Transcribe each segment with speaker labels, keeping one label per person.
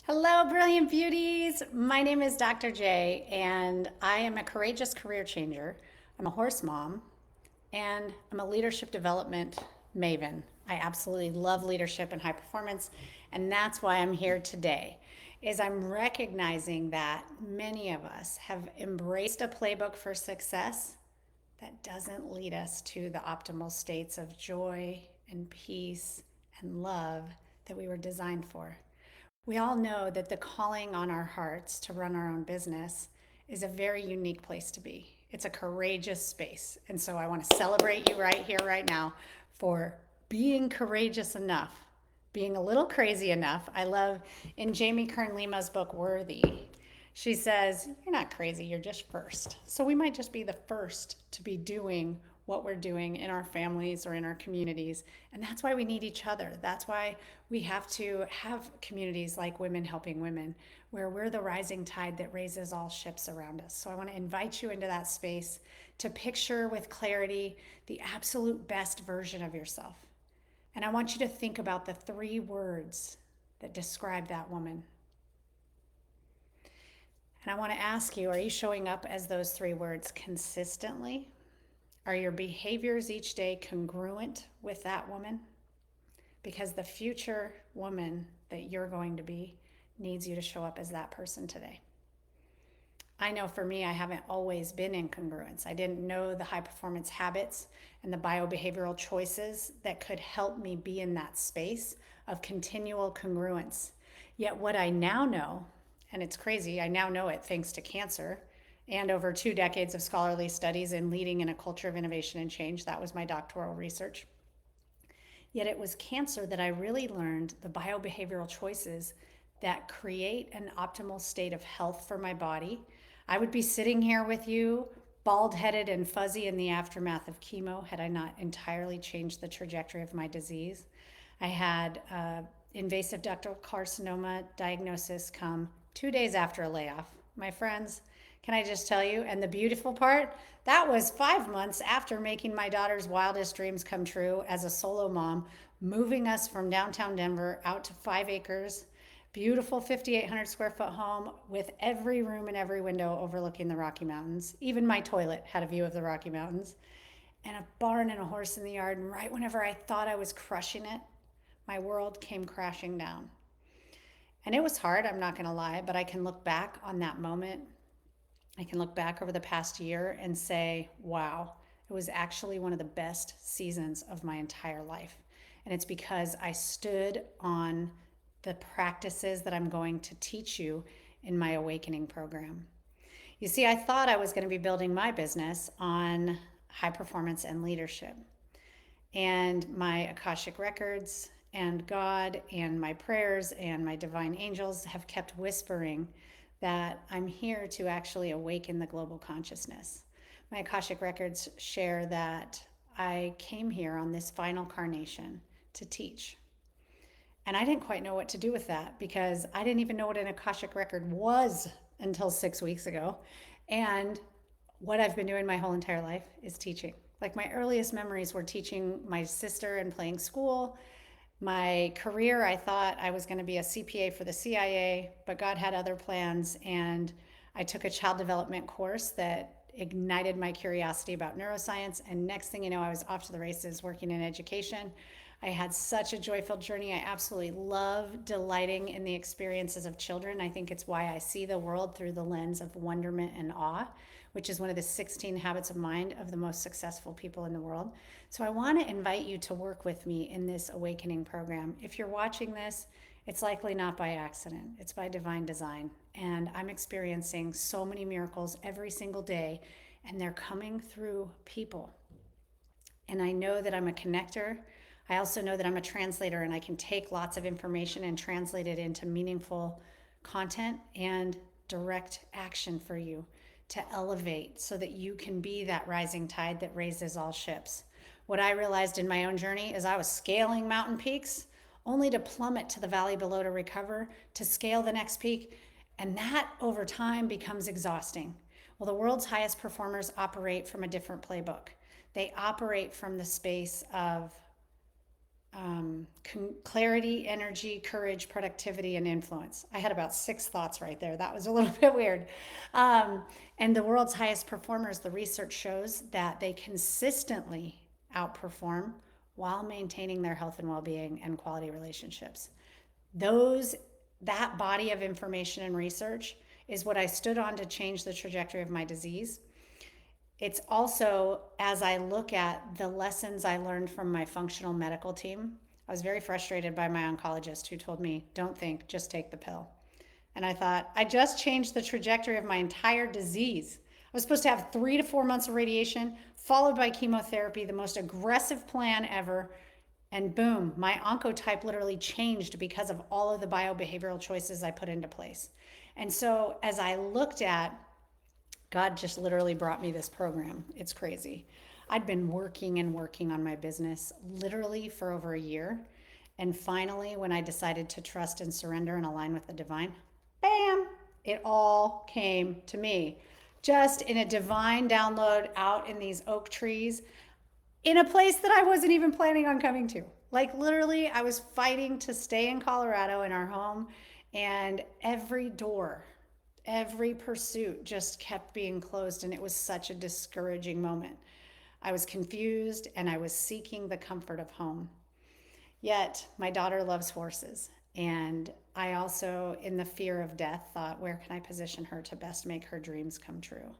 Speaker 1: Hello, brilliant beauties. My name is Dr. J, and I am a courageous career changer. I'm a horse mom, and I'm a leadership development maven. I absolutely love leadership and high performance, and that's why I'm here today. Is I'm recognizing that many of us have embraced a playbook for success that doesn't lead us to the optimal states of joy and peace and love that we were designed for. We all know that the calling on our hearts to run our own business is a very unique place to be. It's a courageous space. And so I want to celebrate you right here, right now, for being courageous enough, being a little crazy enough. I love in Jamie Kern Lima's book, Worthy, she says, you're not crazy, you're just first. So we might just be the first to be doing what we're doing in our families or in our communities. And that's why we need each other. That's why we have to have communities like Women Helping Women, where we're the rising tide that raises all ships around us. So I want to invite you into that space to picture with clarity the absolute best version of yourself. And I want you to think about the three words that describe that woman. And I want to ask you, are you showing up as those three words consistently? Are your behaviors each day congruent with that woman? Because the future woman that you're going to be needs you to show up as that person today. I know for me, I haven't always been in congruence. I didn't know the high performance habits and the biobehavioral choices that could help me be in that space of continual congruence. Yet, what I now know, and it's crazy, I now know it thanks to cancer and over 2 decades of scholarly studies in leading in a culture of innovation and change. That was my doctoral research. Yet it was cancer that I really learned the biobehavioral choices that create an optimal state of health for my body. I would be sitting here with you, bald headed and fuzzy in the aftermath of chemo, had I not entirely changed the trajectory of my disease. I had invasive ductal carcinoma diagnosis come 2 days after a layoff. My friends, can I just tell you? And the beautiful part, that was 5 months after making my daughter's wildest dreams come true as a solo mom, moving us from downtown Denver out to 5 acres, beautiful 5,800 square foot home with every room and every window overlooking the Rocky Mountains. Even my toilet had a view of the Rocky Mountains, and a barn and a horse in the yard. And right whenever I thought I was crushing it, my world came crashing down. And it was hard, I'm not going to lie, but I can look back on that moment. I can look back over the past year and say, wow, it was actually one of the best seasons of my entire life. And it's because I stood on the practices that I'm going to teach you in my awakening program. You see, I thought I was going to be building my business on high performance and leadership. And my Akashic records and God and my prayers and my divine angels have kept whispering that I'm here to actually awaken the global consciousness. My Akashic records share that I came here on this final carnation to teach. And I didn't quite know what to do with that because I didn't even know what an Akashic record was until 6 weeks ago. And what I've been doing my whole entire life is teaching. Like my earliest memories were teaching my sister and playing school. My career, I thought I was going to be a CPA for the CIA, but God had other plans. And I took a child development course that ignited my curiosity about neuroscience. And next thing you know, I was off to the races working in education. I had such a joy-filled journey. I absolutely love delighting in the experiences of children. I think it's why I see the world through the lens of wonderment and awe, which is one of the 16 habits of mind of the most successful people in the world. So I want to invite you to work with me in this awakening program. If you're watching this, it's likely not by accident. It's by divine design. And I'm experiencing so many miracles every single day, and they're coming through people. And I know that I'm a connector. I also know that I'm a translator, and I can take lots of information and translate it into meaningful content and direct action for you to elevate so that you can be that rising tide that raises all ships. What I realized in my own journey is I was scaling mountain peaks only to plummet to the valley below to recover, to scale the next peak. And that over time becomes exhausting. Well, the world's highest performers operate from a different playbook. They operate from the space of clarity, energy, courage, productivity, and influence. I had about 6 thoughts right there. That was a little bit weird. Um, and the world's highest performers, the research shows that they consistently outperform while maintaining their health and well-being and quality relationships. Those that body of information and research is what I stood on to change the trajectory of my disease. It's also, as I look at the lessons I learned from my functional medical team, I was very frustrated by my oncologist who told me, don't think, just take the pill. And I thought, I just changed the trajectory of my entire disease. I was supposed to have 3 to 4 months of radiation, followed by chemotherapy, the most aggressive plan ever. And boom, my oncotype literally changed because of all of the biobehavioral choices I put into place. And so as I looked at God just literally brought me this program. It's crazy. I'd been working and working on my business literally for over a year. And finally, when I decided to trust and surrender and align with the divine, bam, it all came to me. Just in a divine download out in these oak trees in a place that I wasn't even planning on coming to. Like literally, I was fighting to stay in Colorado in our home, and every door, every pursuit just kept being closed, and it was such a discouraging moment. I was confused and I was seeking the comfort of home. Yet, my daughter loves horses, and I also, in the fear of death, thought, where can I position her to best make her dreams come true?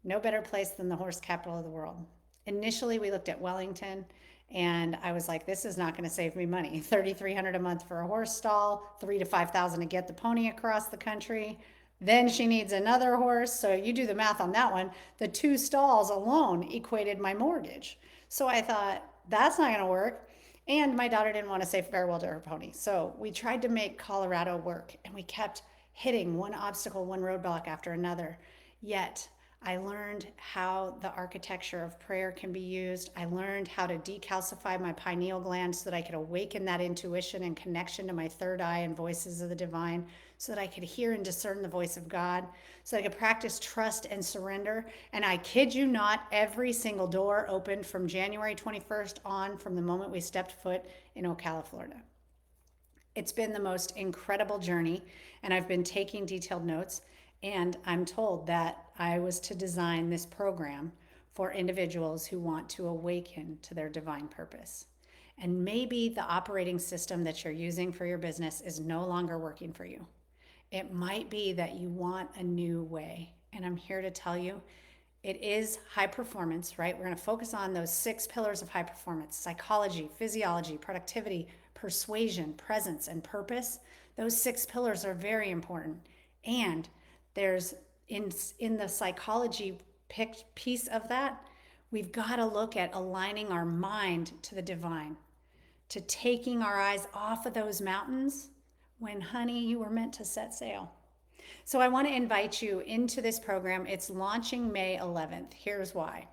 Speaker 1: No better place than the horse capital of the world. Initially, we looked at Wellington, and I was like, this is not going to save me money. 3,300 a month for a horse stall, 3 to 5,000 to get the pony across the country. Then she needs another horse. So you do the math on that one. The 2 stalls alone equated my mortgage. So I thought, that's not going to work. And my daughter didn't want to say farewell to her pony. So we tried to make Colorado work, and we kept hitting one obstacle, one roadblock after another. Yet I learned how the architecture of prayer can be used. I learned how to decalcify my pineal gland so that I could awaken that intuition and connection to my third eye and voices of the divine, so that I could hear and discern the voice of God, so I could practice trust and surrender. And I kid you not, every single door opened from January 21st on, from the moment we stepped foot in Ocala, Florida. It's been the most incredible journey, and I've been taking detailed notes. And I'm told that I was to design this program for individuals who want to awaken to their divine purpose. And maybe the operating system that you're using for your business is no longer working for you. It might be that you want a new way. And I'm here to tell you it is high performance, right? We're going to focus on those 6 pillars of high performance: psychology, physiology, productivity, persuasion, presence, and purpose. Those 6 pillars are very important. And there's in the psychology piece of that, we've got to look at aligning our mind to the divine, to taking our eyes off of those mountains when, honey, you were meant to set sail. So I want to invite you into this program. It's launching May 11th. Here's why.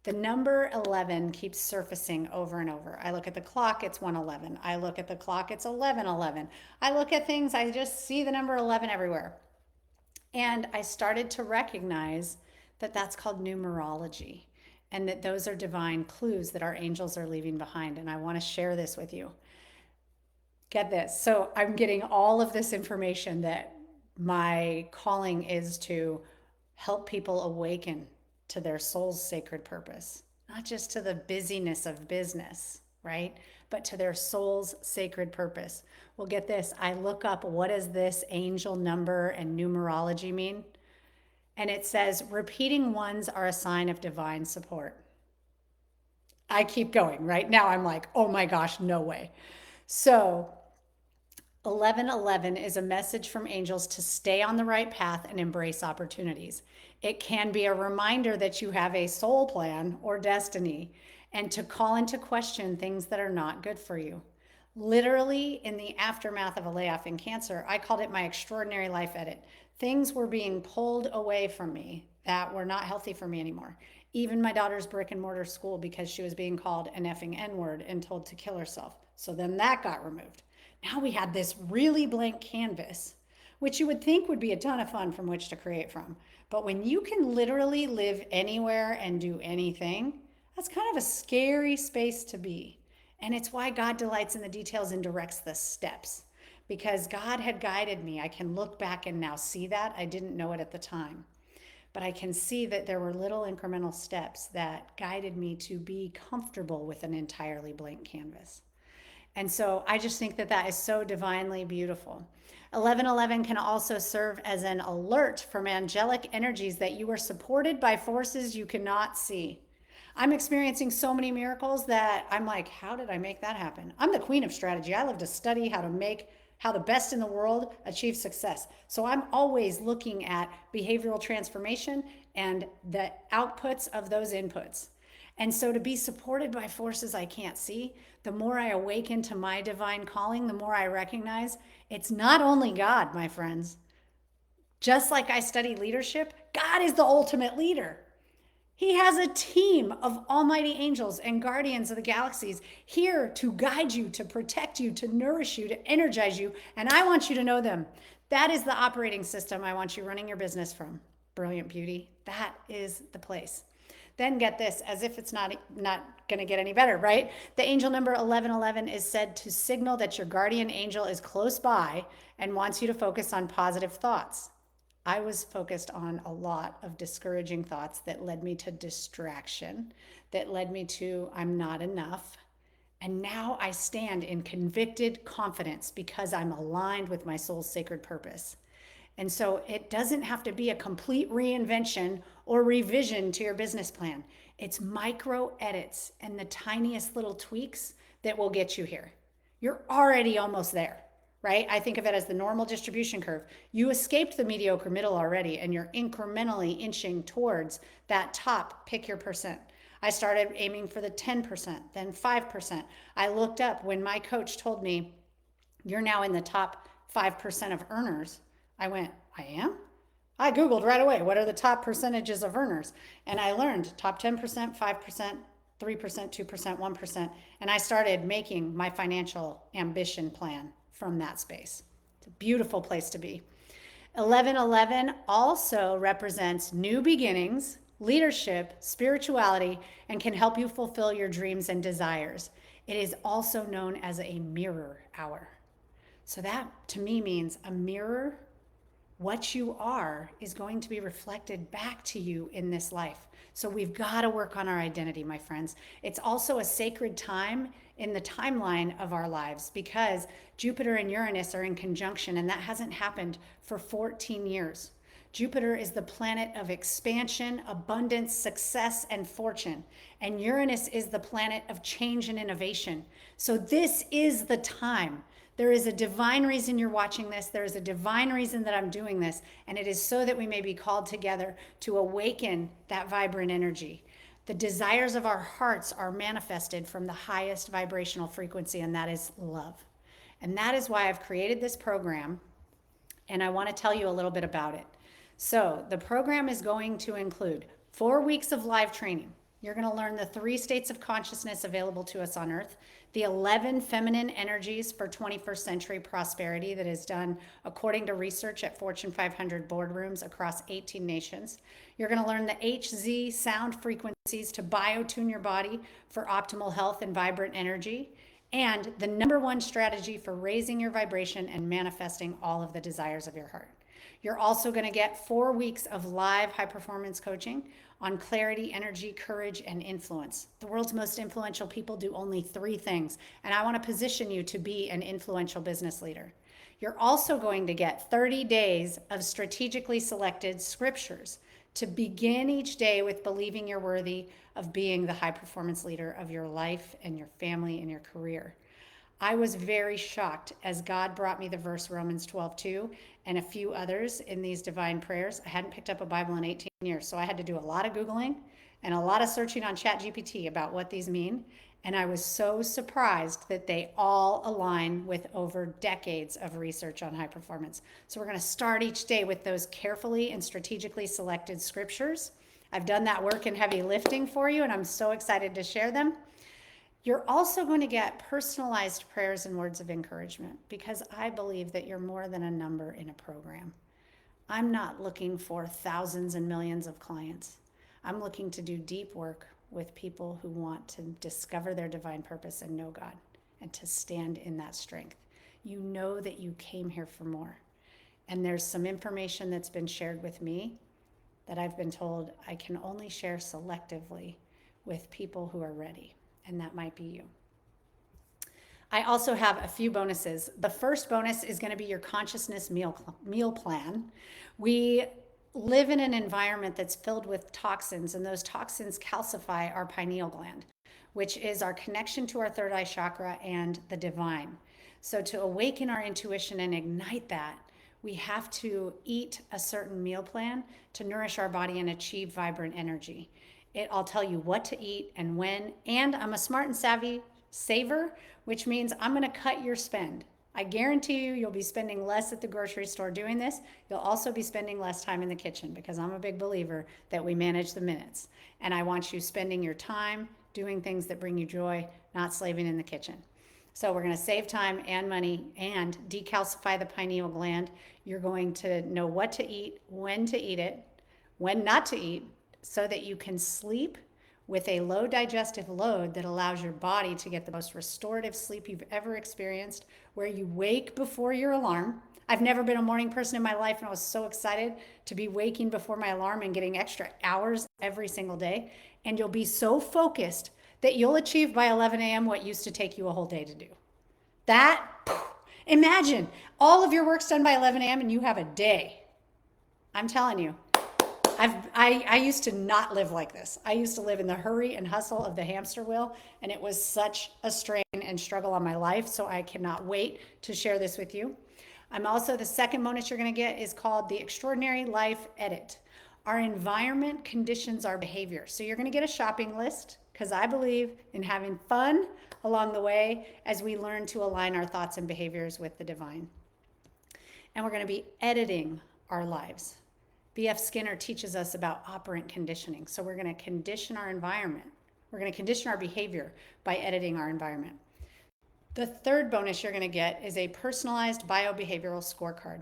Speaker 1: The number 11 keeps surfacing over and over. I look at the clock, it's 1:11. I look at the clock, it's 11:11. I look at things, I just see the number 11 everywhere. And I started to recognize that that's called numerology, and that those are divine clues that our angels are leaving behind. And I want to share this with you. Get this. So I'm getting all of this information that my calling is to help people awaken to their soul's sacred purpose, not just to the busyness of business, right? But to their soul's sacred purpose. Well, get this. I look up, what does this angel number and numerology mean? And it says repeating ones are a sign of divine support. I keep going, right? Now I'm like, oh my gosh, no way. So 1111 is a message from angels to stay on the right path and embrace opportunities. It can be a reminder that you have a soul plan or destiny, and to call into question things that are not good for you. Literally, in the aftermath of a layoff in cancer, I called it my extraordinary life edit. Things were being pulled away from me that were not healthy for me anymore. Even my daughter's brick and mortar school, because she was being called an effing N word and told to kill herself. So then that got removed. Now we had this really blank canvas, which you would think would be a ton of fun from which to create from. But when you can literally live anywhere and do anything, that's kind of a scary space to be. And it's why God delights in the details and directs the steps, because God had guided me. I can look back and now see that. I didn't know it at the time, but I can see that there were little incremental steps that guided me to be comfortable with an entirely blank canvas. And so I just think that that is so divinely beautiful. 1111 can also serve as an alert from angelic energies that you are supported by forces you cannot see. I'm experiencing so many miracles that I'm like, how did I make that happen? I'm the queen of strategy. I love to study how the best in the world achieve success. So I'm always looking at behavioral transformation and the outputs of those inputs. And so to be supported by forces I can't see, the more I awaken to my divine calling, the more I recognize it's not only God, my friends. Just like I study leadership, God is the ultimate leader. He has a team of almighty angels and guardians of the galaxies here to guide you, to protect you, to nourish you, to energize you. And I want you to know them. That is the operating system I want you running your business from. Brilliant beauty. That is the place. Then get this, as if it's not going to get any better, right? The angel number 1111 is said to signal that your guardian angel is close by and wants you to focus on positive thoughts. I was focused on a lot of discouraging thoughts that led me to distraction, that led me to I'm not enough. And now I stand in convicted confidence because I'm aligned with my soul's sacred purpose. And so it doesn't have to be a complete reinvention or revision to your business plan. It's micro edits and the tiniest little tweaks that will get you here. You're already almost there, right? I think of it as the normal distribution curve. You escaped the mediocre middle already, and you're incrementally inching towards that top, pick your percent. I started aiming for the 10%, then 5%. I looked up when my coach told me, you're now in the top 5% of earners. I went, I am? I Googled right away, what are the top percentages of earners? And I learned top 10%, 5%, 3%, 2%, 1%. And I started making my financial ambition plan from that space. It's a beautiful place to be. 1111 also represents new beginnings, leadership, spirituality, and can help you fulfill your dreams and desires. It is also known as a mirror hour. So that to me means a mirror. What you are is going to be reflected back to you in this life. So we've got to work on our identity, my friends. It's also a sacred time in the timeline of our lives because Jupiter and Uranus are in conjunction, and that hasn't happened for 14 years. Jupiter is the planet of expansion, abundance, success, and fortune. And Uranus is the planet of change and innovation. So this is the time. There is a divine reason you're watching this. There is a divine reason that I'm doing this. And it is so that we may be called together to awaken that vibrant energy. The desires of our hearts are manifested from the highest vibrational frequency, and that is love. And that is why I've created this program. And I want to tell you a little bit about it. So the program is going to include 4 weeks of live training. You're going to learn the 3 states of consciousness available to us on Earth, the 11 feminine energies for 21st century prosperity that is done according to research at Fortune 500 boardrooms across 18 nations. You're going to learn the HZ sound frequencies to biotune your body for optimal health and vibrant energy, and the number 1 strategy for raising your vibration and manifesting all of the desires of your heart. You're also going to get 4 weeks of live high performance coaching on clarity, energy, courage, and influence. The world's most influential people do only 3 things, and I want to position you to be an influential business leader. You're also going to get 30 days of strategically selected scriptures to begin each day with believing you're worthy of being the high performance leader of your life and your family and your career. I was very shocked as God brought me the verse Romans 12:2 and a few others in these divine prayers. I hadn't picked up a Bible in 18 years, so I had to do a lot of Googling and a lot of searching on ChatGPT about what these mean. And I was so surprised that they all align with over decades of research on high performance. So we're going to start each day with those carefully and strategically selected scriptures. I've done that work in heavy lifting for you, and I'm so excited to share them. You're also going to get personalized prayers and words of encouragement because I believe that you're more than a number in a program. I'm not looking for thousands and millions of clients. I'm looking to do deep work with people who want to discover their divine purpose and know God and to stand in that strength. You know that you came here for more. And there's some information that's been shared with me that I've been told I can only share selectively with people who are ready, and that might be you. I also have a few bonuses. The first bonus is going to be your consciousness meal plan. We live in an environment that's filled with toxins, and those toxins calcify our pineal gland, which is our connection to our third eye chakra and the divine. So to awaken our intuition and ignite that, we have to eat a certain meal plan to nourish our body and achieve vibrant energy. I'll tell you what to eat and when, and I'm a smart and savvy saver, which means I'm going to cut your spend. I guarantee you'll be spending less at the grocery store doing this. You'll also be spending less time in the kitchen because I'm a big believer that we manage the minutes. And I want you spending your time doing things that bring you joy, not slaving in the kitchen. So we're going to save time and money and decalcify the pineal gland. You're going to know what to eat, when to eat it, when not to eat, so that you can sleep with a low digestive load that allows your body to get the most restorative sleep you've ever experienced, where you wake before your alarm. I've never been a morning person in my life, and I was so excited to be waking before my alarm and getting extra hours every single day. And you'll be so focused that you'll achieve by 11 a.m. what used to take you a whole day to do. That, imagine all of your work's done by 11 a.m. and you have a day. I'm telling you, I used to not live like this. I used to live in the hurry and hustle of the hamster wheel, and it was such a strain and struggle on my life. So I cannot wait to share this with you. I'm also, the second bonus you're going to get is called the Extraordinary Life Edit. Our environment conditions our behavior. So you're going to get a shopping list, because I believe in having fun along the way as we learn to align our thoughts and behaviors with the divine. And we're going to be editing our lives. B.F. Skinner teaches us about operant conditioning. So we're going to condition our environment. We're going to condition our behavior by editing our environment. The third bonus you're going to get is a personalized biobehavioral scorecard.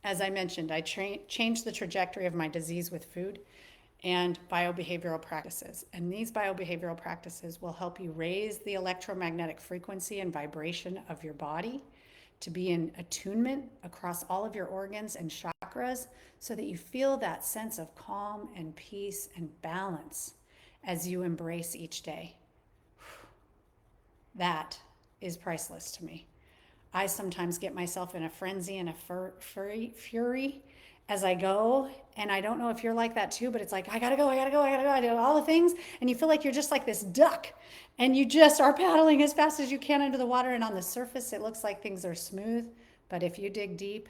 Speaker 1: As I mentioned, I changed the trajectory of my disease with food and biobehavioral practices. And these biobehavioral practices will help you raise the electromagnetic frequency and vibration of your body to be in attunement across all of your organs and chakras so that you feel that sense of calm and peace and balance as you embrace each day. That is priceless to me. I sometimes get myself in a frenzy and a fury as I go, and I don't know if you're like that too, but it's like, I gotta go, I do all the things, and you feel like you're just like this duck, and you just are paddling as fast as you can under the water, and on the surface it looks like things are smooth, but if you dig deep,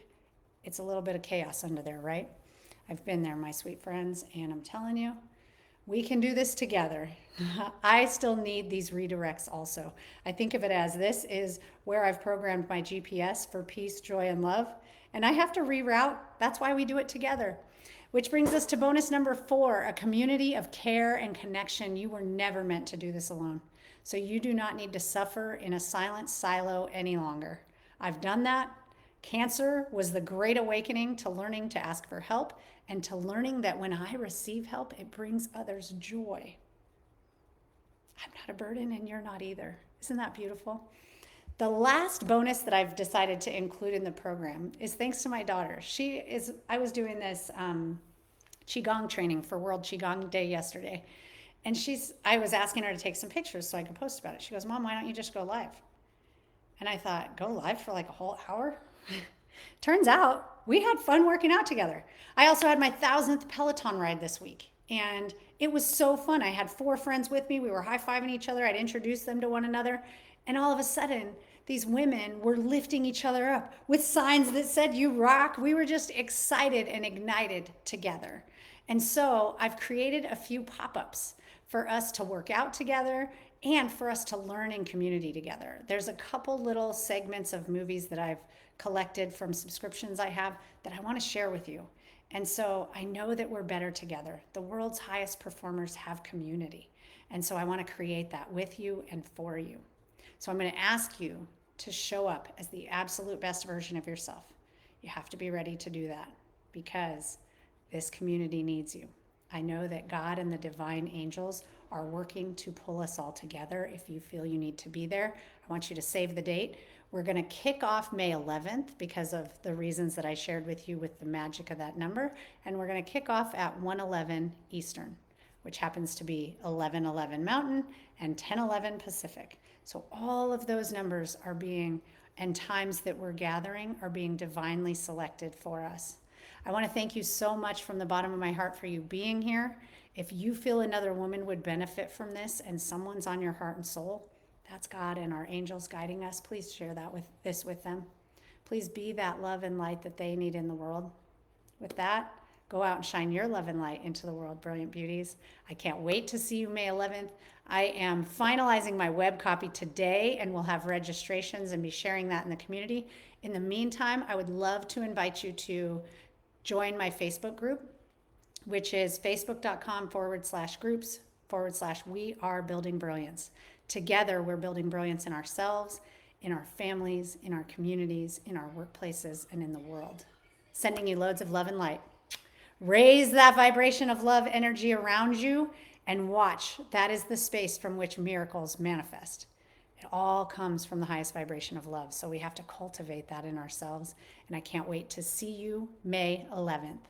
Speaker 1: it's a little bit of chaos under there, right? I've been there, my sweet friends, and I'm telling you, we can do this together. I still need these redirects also. I think of it as this is where I've programmed my GPS for peace, joy, and love. And I have to reroute. That's why we do it together. Which brings us to bonus number 4, a community of care and connection. You were never meant to do this alone. So you do not need to suffer in a silent silo any longer. I've done that. Cancer was the great awakening to learning to ask for help and to learning that when I receive help, it brings others joy. I'm not a burden and you're not either. Isn't that beautiful? The last bonus that I've decided to include in the program is thanks to my daughter. I was doing this Qigong training for World Qigong Day yesterday. And I was asking her to take some pictures so I could post about it. She goes, Mom, why don't you just go live? And I thought, go live for like a whole hour? Turns out we had fun working out together. I also had my 1000th Peloton ride this week. And it was so fun. I had 4 friends with me. We were high-fiving each other. I'd introduced them to one another. And all of a sudden, these women were lifting each other up with signs that said, you rock. We were just excited and ignited together. And so I've created a few pop-ups for us to work out together and for us to learn in community together. There's a couple little segments of movies that I've collected from subscriptions I have that I want to share with you. And so I know that we're better together. The world's highest performers have community. And so I want to create that with you and for you. So I'm going to ask you to show up as the absolute best version of yourself. You have to be ready to do that because this community needs you. I know that God and the divine angels are working to pull us all together. If you feel you need to be there, I want you to save the date. We're going to kick off May 11th because of the reasons that I shared with you with the magic of that number. And we're going to kick off at 1:11 Eastern, which happens to be 11:11 Mountain and 10:11 Pacific. So all of those numbers are being, and times that we're gathering are being divinely selected for us. I want to thank you so much from the bottom of my heart for you being here. If you feel another woman would benefit from this and someone's on your heart and soul, that's God and our angels guiding us. Please share this with them. Please be that love and light that they need in the world. With that, go out and shine your love and light into the world, brilliant beauties. I can't wait to see you May 11th. I am finalizing my web copy today, and we'll have registrations and be sharing that in the community. In the meantime, I would love to invite you to join my Facebook group, which is facebook.com/groups/We Are Building Brilliance. Together, we're building brilliance in ourselves, in our families, in our communities, in our workplaces, and in the world. Sending you loads of love and light. Raise that vibration of love energy around you and watch. That is the space from which miracles manifest. It all comes from the highest vibration of love. So we have to cultivate that in ourselves. And I can't wait to see you May 11th.